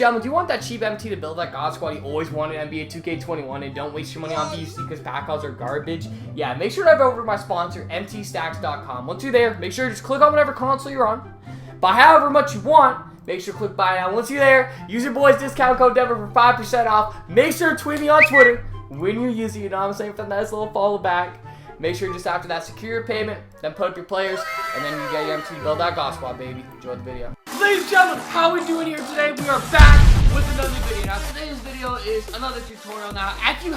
gentlemen, do you want that cheap MT to build that God Squad you always wanted in NBA 2K21 and don't waste your money on PC because pack odds are garbage? Yeah, make sure to head over to my sponsor, mtstacks.com. Once you're there, make sure to just click on whatever console you're on. Buy however much you want. Make sure to click buy now. Once you're there, use your boy's discount code Denver for 5% off. Make sure to tweet me on Twitter when you're using it, you know what I'm saying, for that nice little follow back. Make sure just after that, secure your payment, then put up your players, and then you get your MT to build that God Squad, baby. Enjoy the video. Ladies and gentlemen, how are we doing here today? We are back with another video. Now, today's video is another tutorial. Now, if you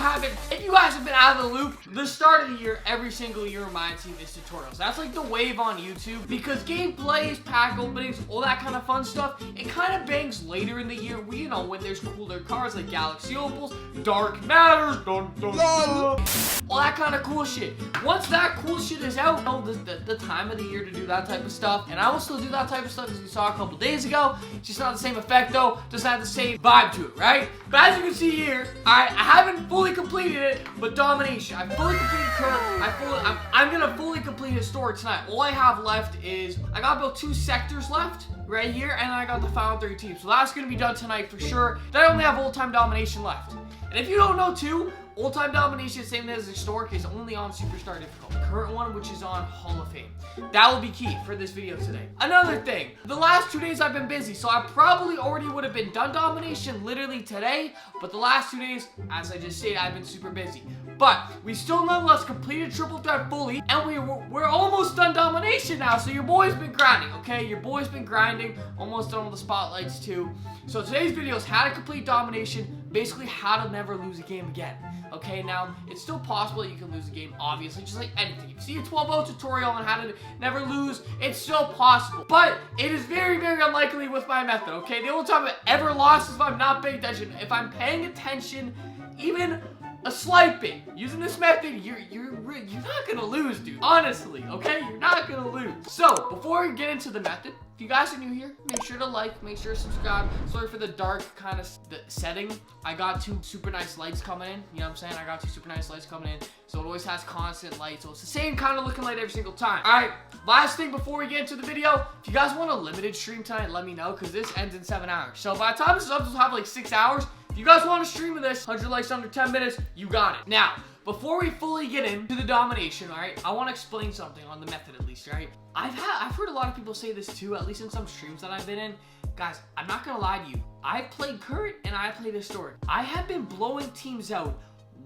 guys have been out of the loop, the start of the year, every single year of my team is tutorials. That's like the wave on YouTube because gameplays, pack openings, all that kind of fun stuff, it kind of bangs later in the year. You know, when there's cooler cars like Galaxy Opals, Dark Matters, dun, dun, dun, all that kind of cool shit. Once that cool shit is out, you know, the time of the year to do that type of stuff, and I will still do that type of stuff as you saw a couple days ago. It's just not the same effect though, doesn't have the same vibe to it, right? But as you can see here, I haven't fully completed it, but Domination. I've fully completed current. I'm gonna fully complete Historic tonight. All I have left is I got about 2 sectors left right here, and I got the final 3 teams. So that's gonna be done tonight for sure. Then I only have old-time Domination left. And if you don't know too, old-time Domination, same as Historic, is only on Superstar difficult. The current one, which is on Hall of Fame. That will be key for this video today. Another thing, the last 2 days I've been busy, so I probably already would have been done Domination literally today, but the last 2 days, as I just said, I've been super busy. But we still nonetheless completed Triple Threat fully, and we're almost done Domination now, so your boy's been grinding, okay? Your boy's been grinding, almost done with the spotlights too. So today's video is how to complete Domination, basically how to never lose a game again. Okay, now, it's still possible that you can lose a game, obviously, just like anything. If you see a 12-0 tutorial on how to never lose, it's still possible. But it is very, very unlikely with my method, okay? The only time I've ever lost is if I'm not paying attention. If I'm paying attention, even a slight bit, using this method, you're not gonna lose, dude. Honestly, okay? You're not gonna lose. So, before we get into the method, if you guys are new here, make sure to like, make sure to subscribe. Sorry for the dark kind of setting. I got 2 super nice lights coming in. You know what I'm saying? I got 2 super nice lights coming in. So it always has constant light. So it's the same kind of looking light every single time. Alright, last thing before we get into the video. If you guys want a limited stream tonight, let me know. Because this ends in 7 hours. So by the time this is up, this will have like 6 hours. If you guys want to stream of this, 100 likes under 10 minutes, you got it. Now, before we fully get into the Domination, alright, I want to explain something on the method at least, right? I've heard a lot of people say this too, at least in some streams that I've been in. Guys, I'm not gonna lie to you. I've played current and I played historic. I have been blowing teams out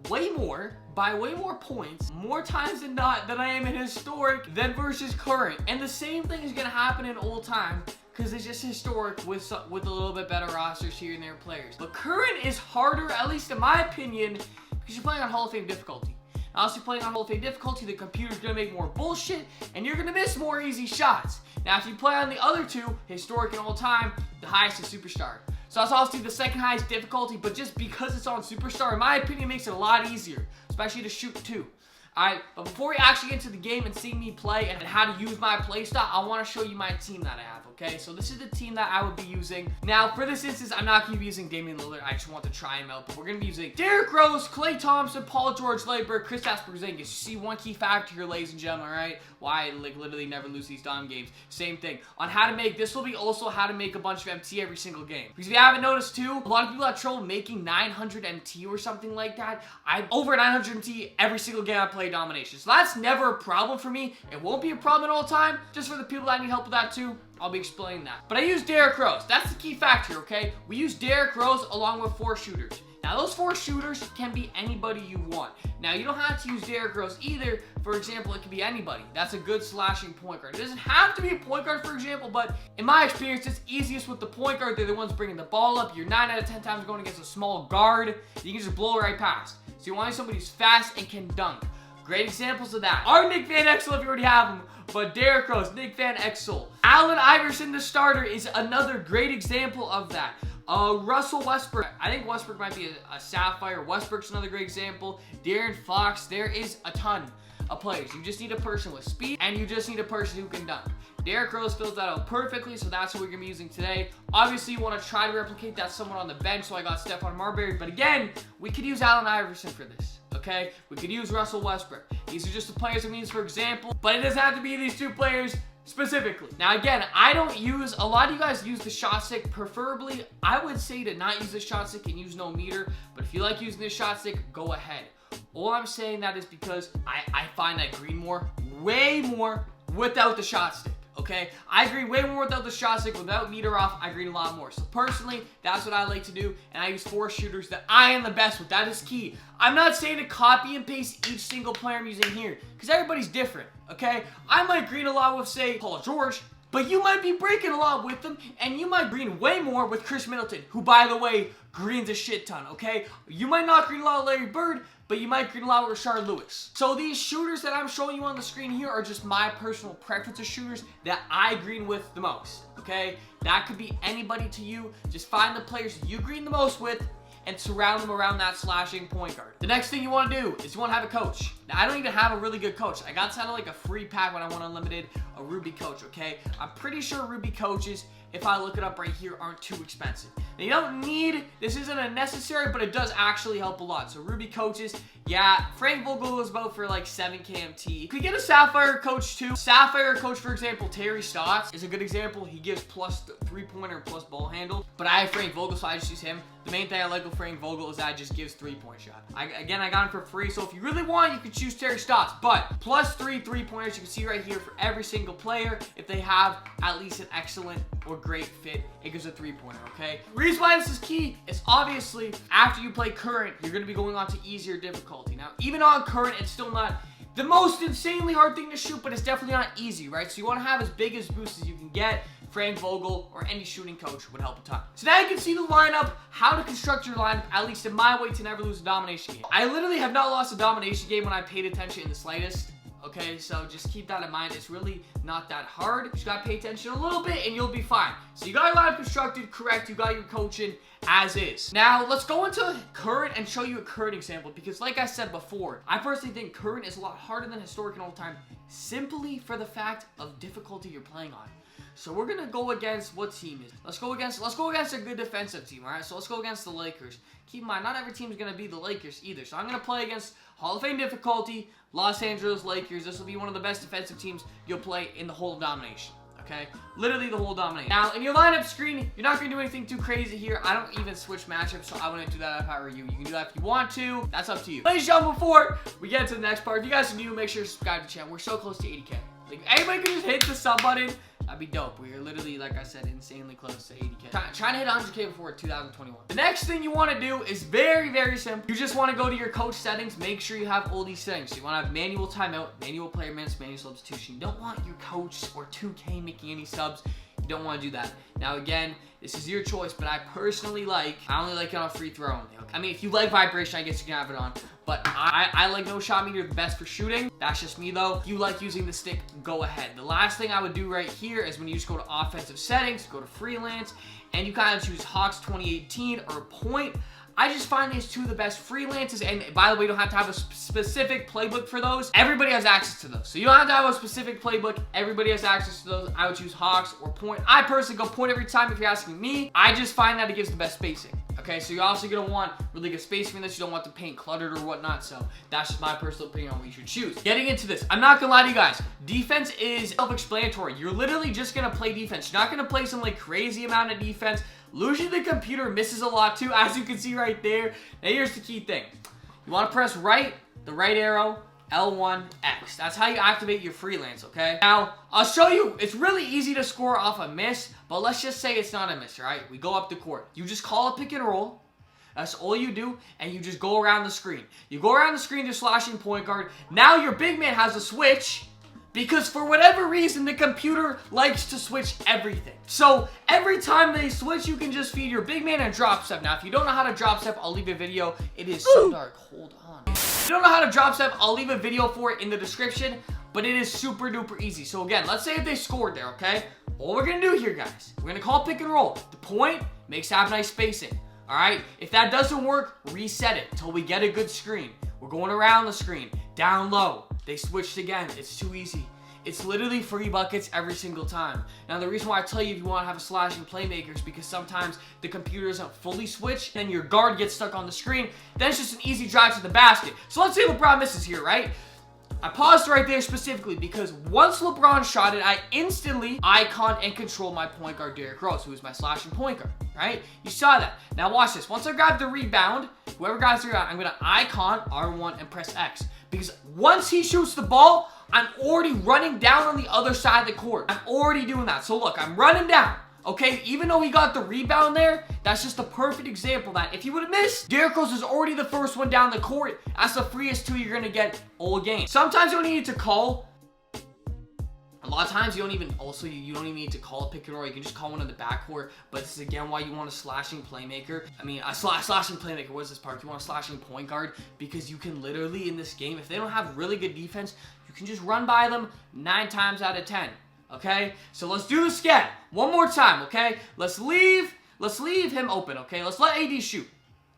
by way more points, more times than not, than I am in historic than versus current. And the same thing is gonna happen in old time, because it's just historic with a little bit better rosters here and there players. But current is harder, at least in my opinion, because you're playing on Hall of Fame difficulty. Now, also playing on Hall of Fame difficulty, the computer's gonna make more bullshit, and you're gonna miss more easy shots. Now, if you play on the other 2, historic and all time, the highest is Superstar. So that's obviously the second highest difficulty, but just because it's on Superstar, in my opinion, makes it a lot easier, especially to shoot too. Alright, but before we actually get into the game and see me play and how to use my playstyle, I want to show you my team that I have, okay? So this is the team that I would be using. Now, for this instance, I'm not going to be using Damian Lillard. I just want to try him out. But we're going to be using Derrick Rose, Klay Thompson, Paul George, Laeberg, Kristaps Porzingis. You see one key factor here, ladies and gentlemen, alright? Why I literally never lose these Dom games. Same thing. On how to make, this will be also how to make a bunch of MT every single game. Because if you haven't noticed too, a lot of people have trouble making 900 MT or something like that. I'm over 900 MT every single game I play Domination. So that's never a problem for me. It won't be a problem at all time. Just for the people that need help with that too, I'll be explaining that. But I use Derrick Rose. That's the key factor, okay? We use Derrick Rose along with 4 shooters. Now, those 4 shooters can be anybody you want. Now, you don't have to use Derrick Rose either. For example, it could be anybody. That's a good slashing point guard. It doesn't have to be a point guard, for example, but in my experience, it's easiest with the point guard. They're the ones bringing the ball up. You're 9 out of 10 times going against a small guard. You can just blow it right past. So you want somebody who's fast and can dunk. Great examples of that are Nick Van Exel if you already have him, but Derrick Rose, Nick Van Exel. Allen Iverson, the starter, is another great example of that. Russell Westbrook. I think Westbrook might be a sapphire. Westbrook's another great example. De'Aaron Fox. There is a ton of players. You just need a person with speed, and you just need a person who can dunk. Derrick Rose fills that out perfectly, so that's what we're going to be using today. Obviously, you want to try to replicate that someone on the bench, so I got Stephon Marbury. But again, we could use Allen Iverson for this, okay? We could use Russell Westbrook. These are just the players I'm using for example, but it doesn't have to be these 2 players. specifically. Now again, I don't use, a lot of you guys use the shot stick. Preferably, I would say to not use the shot stick and use no meter, but if you like using the shot stick, go ahead. All I'm saying that is because I find I green way more without the shot stick. Okay, I green way more without the shot stick. Without meter off, I green a lot more. So personally, that's what I like to do, and I use 4 shooters that I am the best with. That is key. I'm not saying to copy and paste each single player I'm using here, because everybody's different, okay? I might green a lot with, say, Paul George, but you might be breaking a lot with them, and you might green way more with Chris Middleton, who, by the way, greens a shit ton, okay? You might not green a lot with Larry Bird, but you might green a lot with Rashard Lewis. So these shooters that I'm showing you on the screen here are just my personal preference of shooters that I green with the most, okay? That could be anybody to you. Just find the players you green the most with and surround them around that slashing point guard. The next thing you want to do is you want to have a coach. Now, I don't even have a really good coach. I got kind of like a free pack when I went unlimited, a Ruby coach, okay? I'm pretty sure Ruby coaches, if I look it up right here, aren't too expensive. Now, you don't need, this isn't a necessary, but it does actually help a lot. So Ruby coaches, yeah, Frank Vogel was about for like 7 KMT. You could get a Sapphire coach too. Sapphire coach, for example, Terry Stotts is a good example. He gives plus 3-pointer, plus ball handle. But I have Frank Vogel, so I just use him. The main thing I like with Frank Vogel is that it just gives 3-point shot. Again, I got him for free, so if you really want, you could choose Terry Stotts. But plus 3 3-pointers, you can see right here for every single player. If they have at least an excellent or great fit, it gives a 3-pointer, okay? The reason why this is key is obviously after you play current, you're going to be going on to easier difficulty. Now, even on current, it's still not the most insanely hard thing to shoot, but it's definitely not easy, right? So you want to have as big as boost as you can get. Frank Vogel or any shooting coach would help a ton. So now you can see the lineup, how to construct your lineup, at least in my way, to never lose a domination game. I literally have not lost a domination game when I paid attention in the slightest. Okay, so just keep that in mind. It's really not that hard. You just gotta pay attention a little bit and you'll be fine. So you got your lineup constructed, correct. You got your coaching as is. Now, let's go into current and show you a current example, because like I said before, I personally think current is a lot harder than historic and all time, simply for the fact of difficulty you're playing on. So we're gonna go against what team is? Let's go against a good defensive team, all right? So let's go against the Lakers. Keep in mind, not every team is gonna be the Lakers either. So I'm gonna play against Hall of Fame difficulty, Los Angeles Lakers. This will be one of the best defensive teams you'll play in the whole of domination. Okay, literally the whole domination. Now, in your lineup screen, you're not gonna do anything too crazy here. I don't even switch matchups, so I wouldn't do that if I were you. You can do that if you want to. That's up to you. Ladies and gentlemen, before we get to the next part, if you guys are new, make sure to subscribe to the channel. We're so close to 80K. Like, anybody could just hit the sub button. That'd be dope. We're literally, like I said, insanely close to 80K. Trying to hit 100K before 2021. The next thing you want to do is very, very simple. You just want to go to your coach settings. Make sure you have all these settings. So you want to have manual timeout, manual player minutes, manual substitution. You don't want your coach or 2K making any subs. You don't want to do that. Now, again, this is your choice, but I personally I only like it on free throw only. Okay? I mean, if you like vibration, I guess you can have it on. But I like no shot meter the best for shooting. That's just me though. If you like using the stick, go ahead. The last thing I would do right here is when you just go to offensive settings, go to freelance, and you kind of choose Hawks 2018 or Point. I just find these two the best freelances, and by the way, you don't have to have a specific playbook for those. Everybody has access to those. So you don't have to have a specific playbook. Everybody has access to those. I would choose Hawks or Point. I personally go Point every time if you're asking me. I just find that it gives the best spacing. Okay, so you're also gonna want really good spacing in this. You don't want the paint cluttered or whatnot, so that's just my personal opinion on what you should choose. Getting into this, I'm not gonna lie to you guys. Defense is self-explanatory. You're literally just gonna play defense. You're not gonna play some like crazy amount of defense. Usually the computer misses a lot too, as you can see right there. Now here's the key thing. You wanna press right, the right arrow, L1, X. That's how you activate your freelance, okay? Now, I'll show you. It's really easy to score off a miss, but let's just say it's not a miss, right? We go up the court. You just call a pick and roll. That's all you do, and you just go around the screen. You go around the screen to slashing point guard. Now your big man has a switch, because for whatever reason, the computer likes to switch everything. So every time they switch, you can just feed your big man and drop step. Now, if you don't know how to drop step, I'll leave a video. It is so dark. Hold on. If you don't know how to drop step, I'll leave a video for it in the description, but it is super duper easy. So again, let's say if they scored there, okay? All we're gonna do here, guys, we're gonna call pick and roll. The point makes have nice spacing. All right, if that doesn't work, reset it until we get a good screen. We're going around the screen, down low. They switched again. It's too easy. It's literally free buckets every single time. Now, the reason why I tell you if you want to have a slashing playmaker is because sometimes the computer isn't fully switched, then your guard gets stuck on the screen. Then it's just an easy drive to the basket. So let's say LeBron misses here, right? I paused right there specifically because once LeBron shot it, I instantly icon and control my point guard, Derrick Rose, who is my slashing point guard, right? You saw that. Now watch this. Once I grab the rebound, whoever grabs the rebound, I'm going to icon R1 and press X. Because once he shoots the ball, I'm already running down on the other side of the court. I'm already doing that. So look, I'm running down. Okay, even though he got the rebound there, that's just a perfect example that if he would have missed, Derrick Rose is already the first one down the court. That's the freest two you're going to get all game. Sometimes you don't need to call. A lot of times you don't even need to call a pick and roll. You can just call one in the backcourt. But this is again why you want a slashing playmaker. I mean, a slashing playmaker. What is this part? You want a slashing point guard because you can literally in this game, if they don't have really good defense, you can just run by them 9 times out of 10. Okay, so let's do this again. One more time, okay? Let's leave him open, okay? Let's let AD shoot.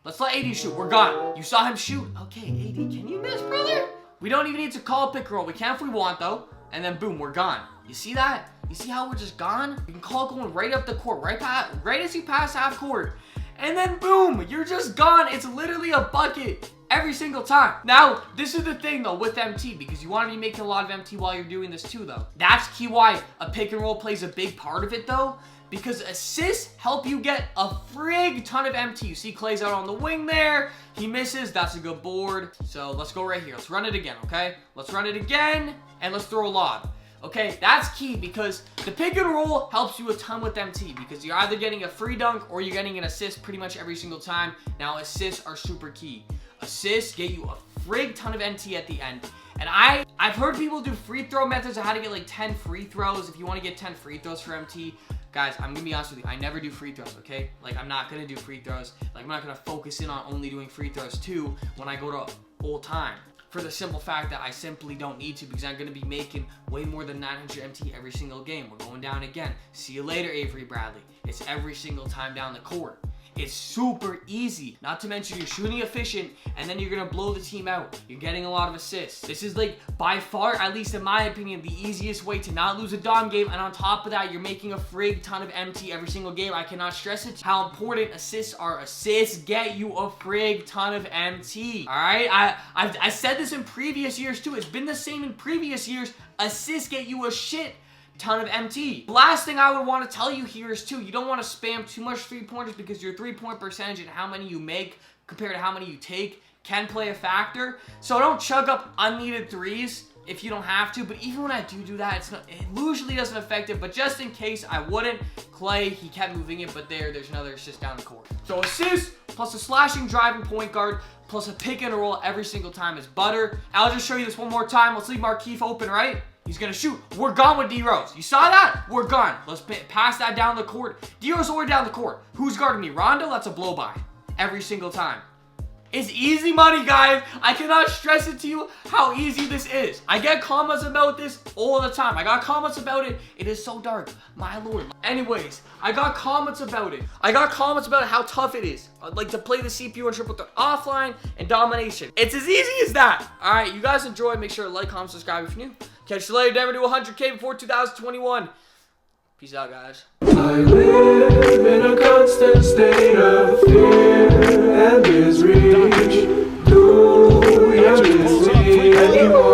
We're gone. You saw him shoot. Okay, AD, can you miss, brother? We don't even need to call a pick and roll. We can if we want, though. And then, boom, we're gone. You see that? You see how we're just gone? You can call it going right up the court, right as you pass half court. And then, boom, you're just gone. It's literally a bucket every single time. Now, this is the thing, though, with MT, because you want to be making a lot of MT while you're doing this, too, though. That's key why a pick and roll plays a big part of it, though, because assists help you get a frig ton of MT. You see Clay's out on the wing there. He misses. That's a good board. So let's go right here. Let's run it again, okay? Let's run it again, and let's throw a lob. Okay, that's key because the pick and roll helps you a ton with MT because you're either getting a free dunk or you're getting an assist pretty much every single time. Now, assists are super key. Assists get you a frig ton of MT at the end. And I've heard people do free throw methods of how to get like 10 free throws. If you want to get 10 free throws for MT, guys, I'm gonna be honest with you. I never do free throws, okay? Like, I'm not gonna do free throws. Like, I'm not gonna focus in on only doing free throws too when I go to all time. For the simple fact that I simply don't need to because I'm going to be making way more than 900 MT every single game. We're going down again. See you later, Avery Bradley. It's every single time down the court. It's super easy. Not to mention you're shooting efficient and then you're going to blow the team out. You're getting a lot of assists. This is like by far, at least in my opinion, the easiest way to not lose a Dom game. And on top of that, you're making a frig ton of MT every single game. I cannot stress it how important assists are. Assists get you a frig ton of MT. All right. I said this in previous years too. It's been the same in previous years. Assists get you a shit ton of MT. Last thing I would want to tell you here is too, you don't want to spam too much 3-pointers because your 3-point percentage and how many you make compared to how many you take can play a factor. So don't chug up unneeded threes if you don't have to, but even when I do that, it usually doesn't affect it, but just in case I wouldn't. Clay, he kept moving it, but there's another assist down the court. So assist plus a slashing driving point guard plus a pick and a roll every single time is butter. I'll just show you this one more time. Let's leave Markieff open, right? He's going to shoot. We're gone with D-Rose. You saw that? We're gone. Let's pass that down the court. D-Rose already down the court. Who's guarding me? Rondo? That's a blow by. Every single time. It's easy money, guys. I cannot stress it to you how easy this is. I get comments about this all the time. I got comments about it. It is so dark. My lord. Anyways, I got comments about it. I got comments about how tough it is. Like to play the CPU and triple threat offline and domination. It's as easy as that. All right, you guys enjoy. Make sure to like, comment, subscribe if you're new. Catch you later. Never do 100K before 2021. Peace out, guys. I live in a constant state of fear and misery. Do you miss me anymore?